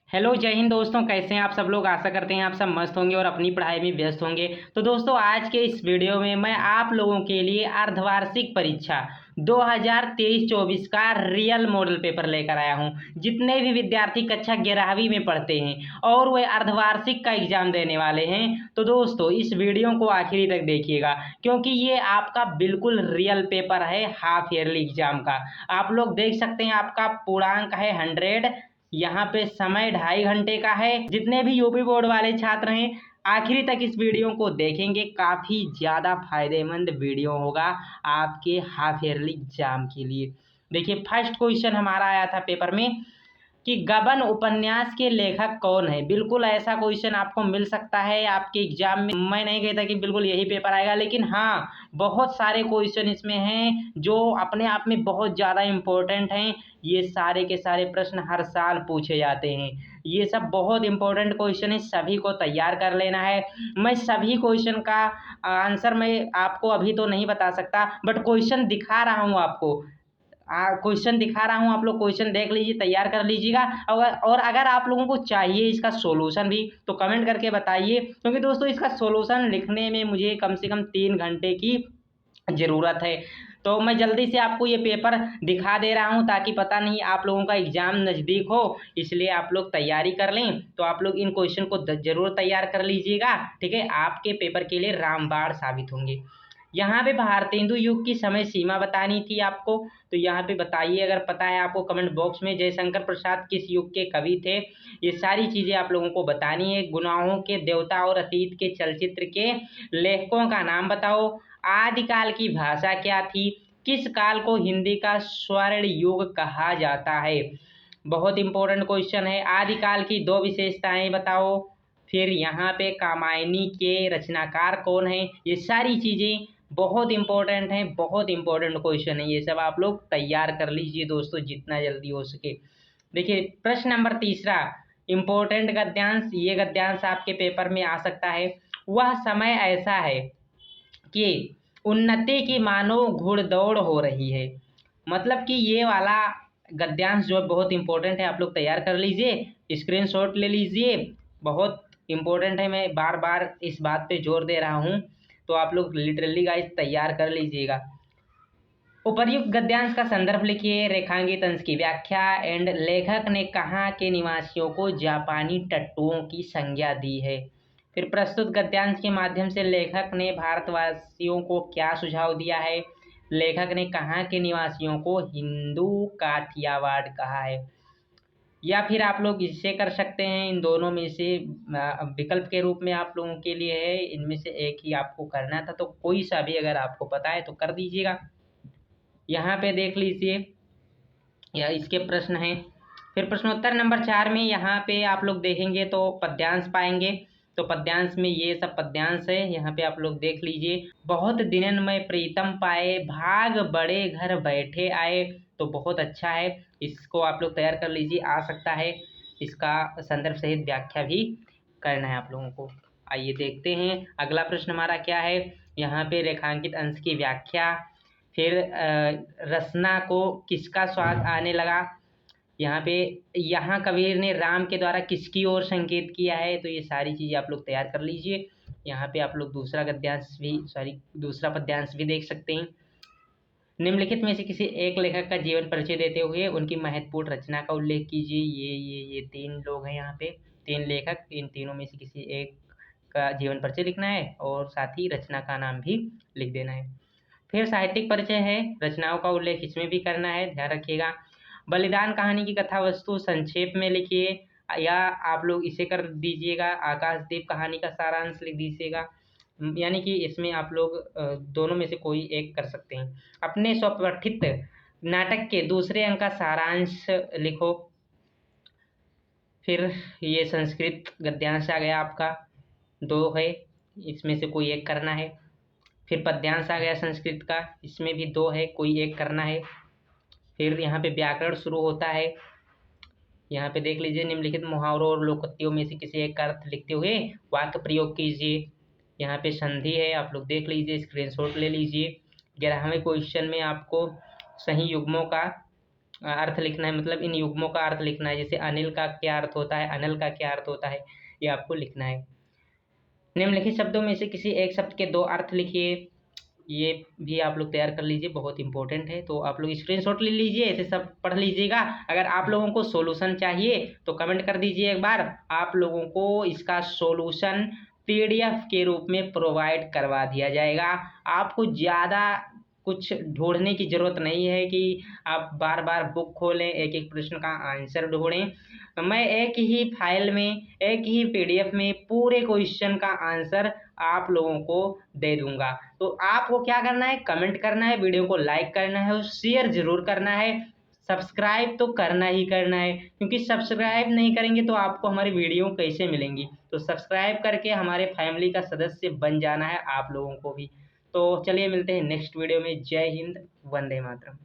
Hello जय हिंद दोस्तों, कैसे हैं आप सब लोग। आशा करते हैं आप सब मस्त होंगे और अपनी पढ़ाई में व्यस्त होंगे। तो दोस्तों आज के इस वीडियो में मैं आप लोगों के लिए अर्धवार्षिक परीक्षा 2023-24 का रियल मॉडल पेपर लेकर आया हूं। जितने भी विद्यार्थी कक्षा 11वीं में पढ़ते हैं और वे अर्धवार्षिक का एग्जाम देने वाले हैं, तो दोस्तों इस वीडियो को आखिरी तक देखिएगा, क्योंकि ये आपका बिल्कुल रियल पेपर है हाफ ईयरली एग्जाम का। आप लोग देख सकते हैं आपका पूर्णांक है 100। यहाँ पे समय 2.5 घंटे का है। जितने भी यूपी बोर्ड वाले छात्र हैं आखिरी तक इस वीडियो को देखेंगे, काफ़ी ज़्यादा फायदेमंद वीडियो होगा आपके हाफ ईयरली एग्जाम के लिए। देखिए फर्स्ट क्वेश्चन हमारा आया था पेपर में कि गबन उपन्यास के लेखक कौन है। बिल्कुल ऐसा क्वेश्चन आपको मिल सकता है आपके एग्जाम में। मैं नहीं कहता कि बिल्कुल यही पेपर आएगा, लेकिन हाँ बहुत सारे क्वेश्चन इसमें हैं जो अपने आप में बहुत ज़्यादा इम्पोर्टेंट हैं। ये सारे के सारे प्रश्न हर साल पूछे जाते हैं। ये सब बहुत इम्पोर्टेंट क्वेश्चन है, सभी को तैयार कर लेना है। मैं सभी क्वेश्चन का आंसर मैं आपको अभी तो नहीं बता सकता, बट क्वेश्चन दिखा रहा हूँ आपको। क्वेश्चन दिखा रहा हूँ, आप लोग क्वेश्चन देख लीजिए, तैयार कर लीजिएगा। और अगर आप लोगों को चाहिए इसका सॉल्यूशन भी तो कमेंट करके बताइए, क्योंकि दोस्तों इसका सॉल्यूशन लिखने में मुझे कम से कम 3 घंटे की ज़रूरत है। तो मैं जल्दी से आपको ये पेपर दिखा दे रहा हूँ, ताकि पता नहीं आप लोगों का एग्ज़ाम नज़दीक हो, इसलिए आप लोग तैयारी कर लें। तो आप लोग इन क्वेश्चन को ज़रूर तैयार कर लीजिएगा, ठीक है। आपके पेपर के लिए रामबाण साबित होंगे। यहाँ पे भारतेंदु युग की समय सीमा बतानी थी आपको, तो यहाँ पे बताइए, अगर पता है आपको कमेंट बॉक्स में। जयशंकर प्रसाद किस युग के कवि थे, ये सारी चीज़ें आप लोगों को बतानी है। गुनाहों के देवता और अतीत के चलचित्र के लेखकों का नाम बताओ। आदिकाल की भाषा क्या थी। किस काल को हिंदी का स्वर्ण युग कहा जाता है। बहुत इंपॉर्टेंट क्वेश्चन है। आदिकाल की 2 विशेषताएं बताओ। फिर यहाँ पे कामायनी के रचनाकार कौन है। ये सारी चीज़ें बहुत इंपॉर्टेंट हैं, बहुत इंपॉर्टेंट क्वेश्चन है। ये सब आप लोग तैयार कर लीजिए दोस्तों जितना जल्दी हो सके। देखिए प्रश्न नंबर तीसरा, इंपॉर्टेंट गद्यांश। ये गद्यांश आपके पेपर में आ सकता है। वह समय ऐसा है कि उन्नति की मानो घुड़दौड़ हो रही है। मतलब कि ये वाला गद्यांश जो है बहुत इंपॉर्टेंट है, आप लोग तैयार कर लीजिए, स्क्रीनशॉट ले लीजिए। बहुत इंपॉर्टेंट है, मैं बार बार इस बात पे जोर दे रहा हूँ, तो आप लोग लिटरली गाइस तैयार कर लीजिएगा। उपर्युक्त गद्यांश का संदर्भ लिखिए, रेखांकित अंश की व्याख्या, एंड लेखक ने कहाँ के निवासियों को जापानी टट्टुओं की संज्ञा दी है। फिर प्रस्तुत गद्यांश के माध्यम से लेखक ने भारतवासियों को क्या सुझाव दिया है। लेखक ने कहाँ के निवासियों को हिंदू काठियावाड़ कहा है। या फिर आप लोग इससे कर सकते हैं, इन दोनों में से विकल्प के रूप में आप लोगों के लिए है, इनमें से एक ही आपको करना था, तो कोई सा भी अगर आपको पता है तो कर दीजिएगा। यहाँ पे देख लीजिए, या इसके प्रश्न हैं। फिर प्रश्नोत्तर नंबर 4 में यहाँ पे आप लोग देखेंगे तो पद्यांश पाएंगे। तो पद्यांश में ये सब पद्यांश है, यहाँ पे आप लोग देख लीजिए। बहुत दिनन में प्रीतम पाए, भाग बड़े घर बैठे आए। तो बहुत अच्छा है, इसको आप लोग तैयार कर लीजिए, आ सकता है। इसका संदर्भ सहित व्याख्या भी करना है आप लोगों को। आइए देखते हैं अगला प्रश्न हमारा क्या है। यहाँ पे रेखांकित अंश की व्याख्या। फिर रसना को किसका स्वाद आने लगा। यहाँ पे यहाँ कबीर ने राम के द्वारा किसकी ओर संकेत किया है। तो ये सारी चीज़ें आप लोग तैयार कर लीजिए। यहाँ पे आप लोग दूसरा गद्यांश भी दूसरा पद्यांश भी देख सकते हैं। निम्नलिखित में से किसी एक लेखक का जीवन परिचय देते हुए उनकी महत्वपूर्ण रचना का उल्लेख कीजिए। ये 3 लोग हैं, यहाँ पे 3 लेखक, इन तीनों में से किसी एक का जीवन परिचय लिखना है और साथ ही रचना का नाम भी लिख देना है। फिर साहित्यिक परिचय है, रचनाओं का उल्लेख इसमें भी करना है, ध्यान रखिएगा। बलिदान कहानी की कथा वस्तु संक्षेप में लिखिए, या आप लोग इसे कर दीजिएगा, आकाशदीप कहानी का सारांश लिख दीजिएगा। यानी कि इसमें आप लोग दोनों में से कोई एक कर सकते हैं। अपने स्वपठित नाटक के दूसरे अंक का सारांश लिखो। फिर ये संस्कृत गद्यांश आ गया आपका, 2 है, इसमें से कोई एक करना है। फिर पद्यांश आ गया संस्कृत का, इसमें भी 2 है, कोई एक करना है। फिर यहाँ पे व्याकरण शुरू होता है। यहाँ पे देख लीजिए, निम्नलिखित मुहावरों और लोकोक्तियों में से किसी एक का अर्थ लिखते हुए वाक्य प्रयोग कीजिए। यहाँ पे संधि है, आप लोग देख लीजिए, स्क्रीनशॉट ले लीजिए। 11वें क्वेश्चन में आपको सही युग्मों का अर्थ लिखना है, मतलब इन युग्मों का अर्थ लिखना है। जैसे अनिल का क्या अर्थ होता है, अनल का क्या अर्थ होता है, ये आपको लिखना है। निम्नलिखित शब्दों में से किसी एक शब्द के दो अर्थ लिखिए, ये भी आप लोग तैयार कर लीजिए, बहुत इंपॉर्टेंट है। तो आप लोग स्क्रीनशॉट ले लीजिए, ऐसे सब पढ़ लीजिएगा। अगर आप लोगों को सॉल्यूशन चाहिए तो कमेंट कर दीजिए एक बार, आप लोगों को इसका सॉल्यूशन पीडीएफ के रूप में प्रोवाइड करवा दिया जाएगा। आपको ज़्यादा कुछ ढूंढने की ज़रूरत नहीं है कि आप बार बार बुक खोलें, एक एक प्रश्न का आंसर ढूंढें। मैं एक ही फाइल में, एक ही पीडीएफ में पूरे क्वेश्चन का आंसर आप लोगों को दे दूंगा। तो आपको क्या करना है, कमेंट करना है, वीडियो को लाइक करना है और शेयर जरूर करना है। सब्सक्राइब तो करना ही करना है, क्योंकि सब्सक्राइब नहीं करेंगे तो आपको हमारी वीडियो कैसे मिलेंगी। तो सब्सक्राइब करके हमारे फैमिली का सदस्य बन जाना है आप लोगों को भी। तो चलिए मिलते हैं नेक्स्ट वीडियो में। जय हिंद, वंदे मातरम।